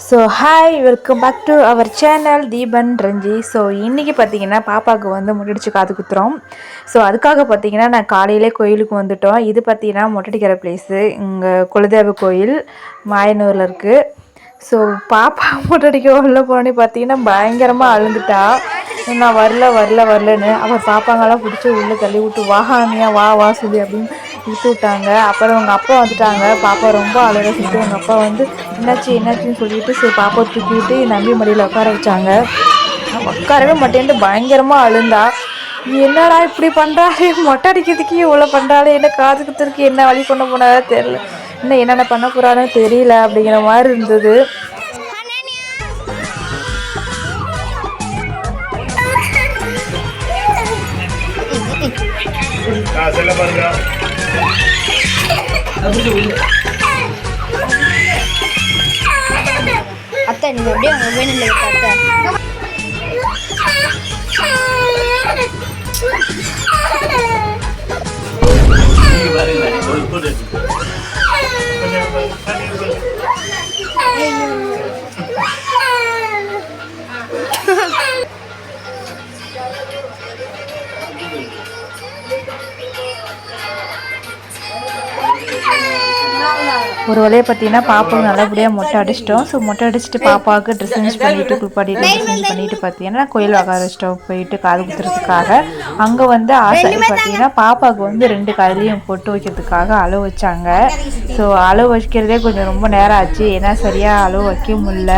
So hi welcome back to our channel Deepan Ranji. So இன்றைக்கி பார்த்தீங்கன்னா பாப்பாவுக்கு வந்து முட்டடிச்சு காது குத்துறோம். ஸோ அதுக்காக பார்த்தீங்கன்னா நான் காலையிலே கோயிலுக்கு வந்துட்டோம். இது பார்த்தீங்கன்னா முட்டடிக்கிற பிளேஸு இங்கே குலதெய்வ கோயில் மாயனூரில் இருக்குது. ஸோ பாப்பா முட்டடிக்க உள்ள போனோன்னே பார்த்தீங்கன்னா பயங்கரமாக அழுந்துட்டா. நான் வரலன்னு அப்புறம் பாப்பாங்கெல்லாம் பிடிச்சி உள்ளே தள்ளி விட்டு வாஹானியா வா சொல்லி அப்படின்னு விட்டு விட்டாங்க. அப்புறம் அவங்க அப்பா வந்துட்டாங்க. பாப்பா ரொம்ப அழுக சொல்லிட்டு எங்கள் அப்பா வந்து என்னாச்சுன்னு சொல்லிட்டு சரி பாப்பா தூக்கிட்டு நம்பி மடியில் உட்கார வச்சாங்க. உட்காரவே மாட்டேன்ட்டு பயங்கரமாக அழுந்தா. என்னடா இப்படி பண்ணுறாரு, மொட்டை அடிக்கிறதுக்கே இவ்வளோ பண்ணுறாரு, என்ன காது குத்துறதுக்கு என்ன வழி பண்ண போனாரோ தெரில, இன்னும் என்னென்ன பண்ண போகிறானோ தெரியல அப்படிங்கிற மாதிரி இருந்தது. அத்தை நீங்க அப்படியே உங்க வேணும்ல அத்தை ஒரு வழியை பார்த்தீங்கன்னா பாப்பாவுக்கு நல்லபடியாக மொட்டை அடிச்சிட்டோம். ஸோ மொட்டை அடிச்சுட்டு பாப்பாவுக்கு ட்ரெஸ் சேஞ்ச் பண்ணிவிட்டு குளிப்பாட்டிட்டு ட்ரெஸ் சேஞ்ச் பண்ணிவிட்டு பார்த்தீங்கன்னா கோயில் உட்கார வச்சிட்டோம் போயிட்டு காது குத்துறதுக்காக. அங்கே வந்து ஆசாரி பார்த்தீங்கன்னா பாப்பாவுக்கு வந்து 2 காலையும் பொட்டு வைக்கிறதுக்காக அளவு வச்சாங்க. ஸோ அளவு வைக்கிறதே கொஞ்சம் ரொம்ப நேரம் ஆச்சு. ஏன்னா சரியாக அளவு வைக்க முடியல,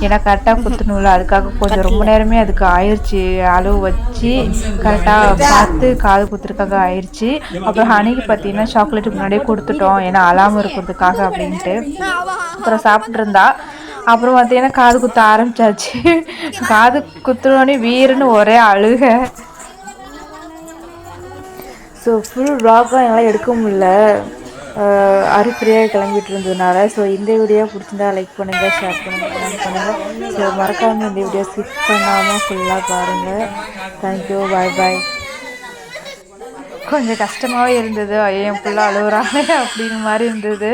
ஏன்னா கரெக்டாக குத்தணும்ல, அதுக்காக கொஞ்சம் ரொம்ப நேரமே அதுக்கு ஆயிடுச்சு. அளவு வச்சு கரெக்டாக பார்த்து காது குத்துறதுக்காக ஆயிடுச்சு. அப்புறம் ஹனிக்கு பார்த்தீங்கன்னா சாக்லேட்டுக்கு முன்னாடியே கொடுத்துட்டோம், ஏன்னா அலாமல் இருக்கிறதுக்காக அப்படின்ட்டு. அப்புறம் சாப்பிட்டு இருந்தா. அப்புறம் பார்த்தீங்கன்னா காது குத்த ஆரம்பிச்சாச்சு. காது குத்துனோடனே வீருன்னு ஒரே அழுக. ஸோ ஃபுல் வ்ளாகாக என்னால் எடுக்க முடியல, அரிப்பிரியாக கிளம்பிட்டு இருந்ததுனால. ஸோ இந்த வீடியோ பிடிச்சிருந்தா லைக் பண்ணுங்கள், ஷேர் பண்ணுங்கள், கமெண்ட் பண்ணுங்கள். ஸோ மறக்காமல் இந்த வீடியோ ஸ்கிப் பண்ணாமல் ஃபுல்லாக பாருங்கள். தேங்க்யூ, பாய். கொஞ்சம் கஷ்டமாகவே இருந்தது, என் ஃபுல்லாக அழுகுறாங்க அப்படின்னு மாதிரி இருந்தது.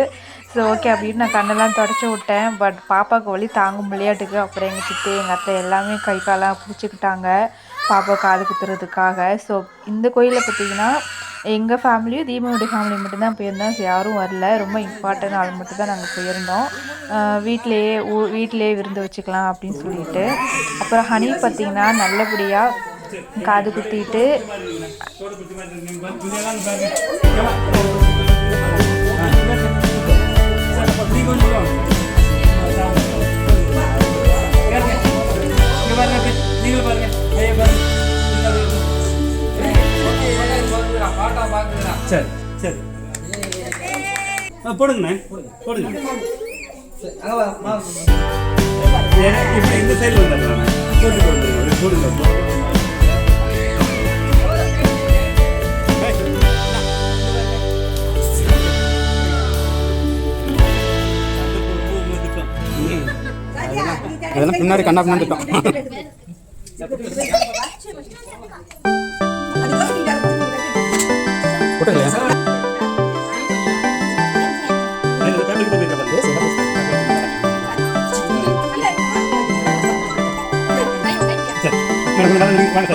ஸோ ஓகே அப்படின்னு நான் கண்ணெல்லாம் தொடச்சி விட்டேன். பட் பாப்பாவுக்கு வலி தாங்க முடியாட்டுக்கு. அப்புறம் எங்கள் சித்தி எங்கள் அத்தை எல்லாமே கை காலெலாம் பிடிச்சிக்கிட்டாங்க பாப்பா காது குத்துறதுக்காக. ஸோ இந்த கோயிலில் பார்த்திங்கன்னா எங்கள் ஃபேமிலியும் தீபாவளி ஃபேமிலி மட்டும்தான் போயிருந்தோம். ஸோ யாரும் வரல, ரொம்ப இம்பார்ட்டன்ட் ஆள் மட்டும் தான் நாங்கள் போயிருந்தோம். வீட்டிலேயே விருந்து வச்சுக்கலாம் அப்படின்னு சொல்லிட்டு. அப்புறம் ஹனி பார்த்திங்கன்னா நல்லபடியாக காது குத்திட்டு சரி போடுங்கண்ணே, போடுங்க. இப்படி இந்த சைடில் வந்துடலாம், போடுங்க. அதெல்லாம் பின்னாடி கண்ணா பின்னாடிட்டோம். மேடம்